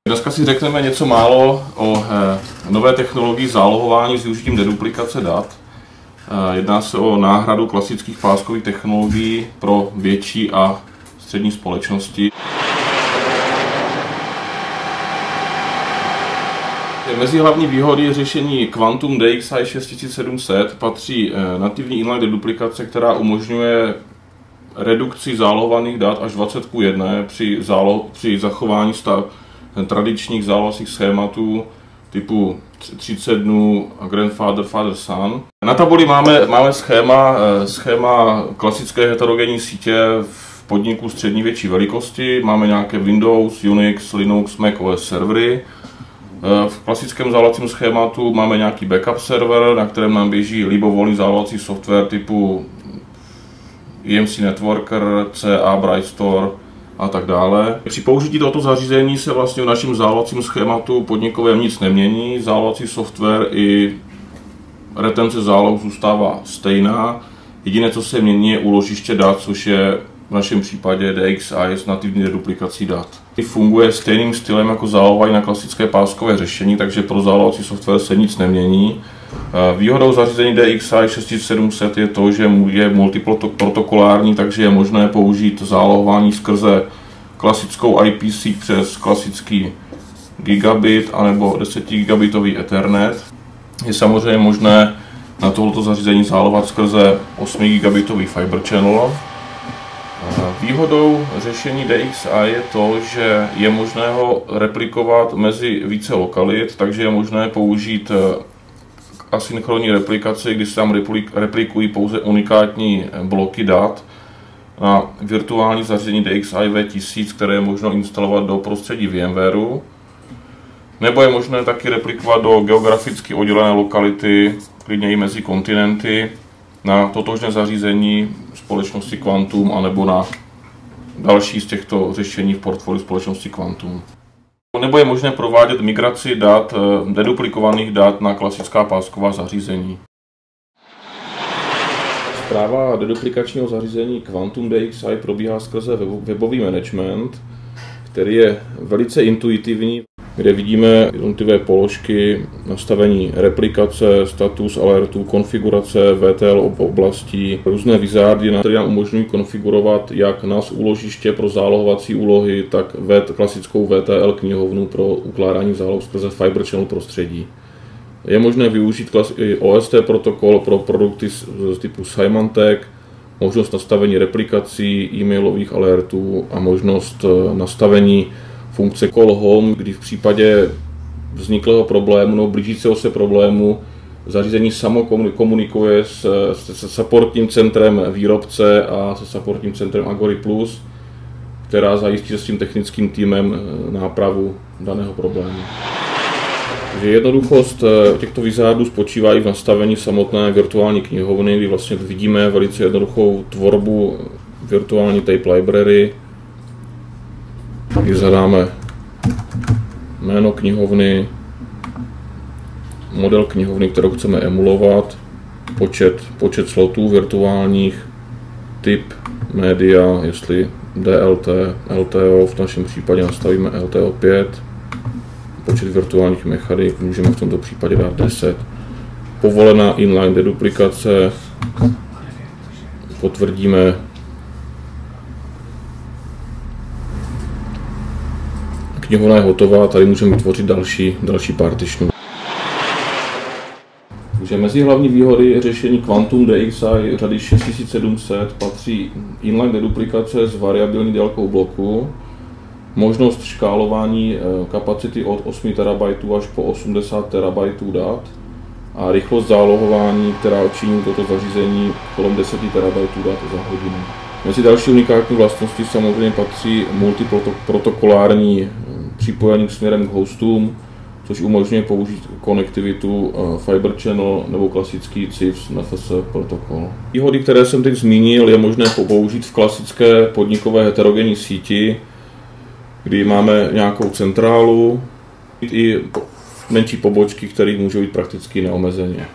Dneska si řekneme něco málo o nové technologii zálohování s využitím deduplikace dat. Jedná se o náhradu klasických páskových technologií pro větší a střední společnosti. Mezi hlavní výhody řešení Quantum DXi 6700 patří nativní inline deduplikace, která umožňuje redukci zálohovaných dat až 20:1 při zachování tradičních zálohovacích schématů typu 30 dnů a grandfather, father, son. Na tabuli máme schéma klasické heterogenní sítě v podniku střední větší velikosti. Máme nějaké Windows, Unix, Linux, Mac OS servery. V klasickém zálohovacím schématu máme nějaký backup server, na kterém nám běží libovolný zálohovací software typu EMC Networker, CA, Brightstore a tak dále. Při použití tohoto zařízení se vlastně v našem zálohovacím schématu podnikovém nic nemění. Zálohovací software i retence záloh zůstává stejná. Jediné, co se mění, je úložiště dat, což je v našem případě DXi s nativní deduplikací dat. Funguje stejným stylem jako zálohování na klasické páskové řešení, takže pro zálohovací software se nic nemění. Výhodou zařízení DXi 6700 je to, že je multiprotokolární, takže je možné použít zálohování skrze klasickou IP síť přes klasický gigabit anebo 10 gigabitový Ethernet. Je samozřejmě možné na tohoto zařízení zálohovat skrze 8 gigabitový Fiber Channel. Výhodou řešení DXi je to, že je možné ho replikovat mezi více lokalit, takže je možné použít asynchronní replikaci, kdy se tam replikují pouze unikátní bloky dat na virtuální zařízení DXi V1000, které je možno instalovat do prostředí VMwareu. Nebo je možné taky replikovat do geograficky oddělené lokality, klidně i mezi kontinenty, na totožné zařízení společnosti Quantum anebo na další z těchto řešení v portfoliu společnosti Quantum. Nebo je možné provádět migraci dat, deduplikovaných dat na klasická pásková zařízení. Správa deduplikačního zařízení Quantum DXi probíhá skrze webový management, který je velice intuitivní, kde vidíme jednotlivé položky, nastavení replikace, status alertů, konfigurace VTL oblastí, různé wizardy, které nám umožňují konfigurovat jak NAS úložiště pro zálohovací úlohy, tak klasickou VTL knihovnu pro ukládání záloh skrze Fiber Channel prostředí. Je možné využít OST protokol pro produkty z typu Symantec, možnost nastavení replikací, e-mailových alertů a možnost nastavení funkce Call Home, kdy v případě vzniklého problému nebo blížícího se problému zařízení samo komunikuje se supportním centrem výrobce a se supportním centrem Agory Plus, která zajistí se svým technickým týmem nápravu daného problému. Takže jednoduchost těchto wizardů spočívá i v nastavení samotné virtuální knihovny, kdy vlastně vidíme velice jednoduchou tvorbu virtuální tape library, kdy zadáme jméno knihovny, model knihovny, kterou chceme emulovat, počet slotů virtuálních, typ média, jestli DLT, LTO, v našem případě nastavíme LTO5, počet virtuálních mechanik, můžeme v tomto případě dát 10. Povolená inline deduplikace, potvrdíme knihovna je hotová, tady můžeme vytvořit další partition. Takže mezi hlavní výhody řešení Quantum DXi řady 6700 patří inline deduplikace s variabilní délkou bloku, možnost škálování kapacity od 8 TB až po 80 TB dat a rychlost zálohování, která učiní toto zařízení kolem 10 TB dat za hodinu. Mezi další unikátní vlastnosti samozřejmě patří multiprotokolární připojení směrem k hostům, což umožňuje použít konektivitu Fiber Channel nebo klasický CIFS NFC protokol. Výhody, které jsem teď zmínil, je možné použít v klasické podnikové heterogenní síti, kdy máme nějakou centrálu i menší pobočky, které můžou být prakticky neomezeně.